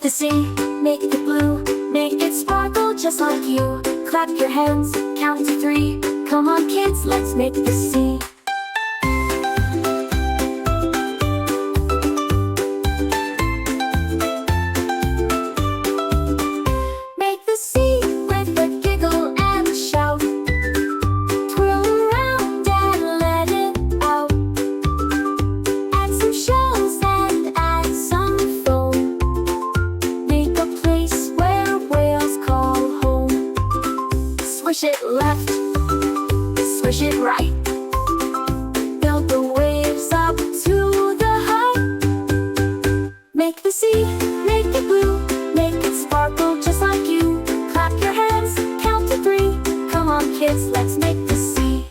the sea, make it blue, make it sparkle just like you. Clap your hands, count to 3. Come on kids, let's make the sea. Make the sea with a giggle and a shout. Twirl around and let it out. Add some shells and add some foam. Make a place where whales call home. Swish it left, swish it right. Build the waves up to the height. Make the sea, make it blue, make it sparkle just like you. Clap your hands, count to 3. Come on kids, let's make the sea.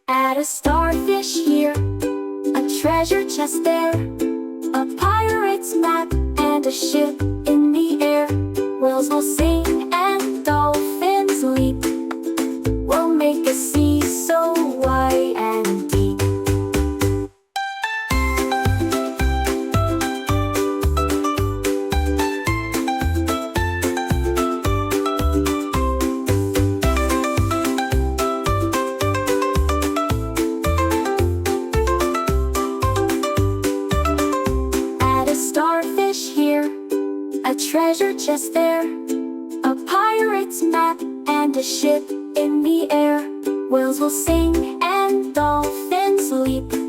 Add a starfish here, a treasure chest there, a pirate's map and a ship in the air. Whales will sing and dolphins leap. We'll make a sea so wide and deep. Add a starfish here, a treasure chest there, a pirate's map and a ship in the air. Whales will sing and dolphins leap.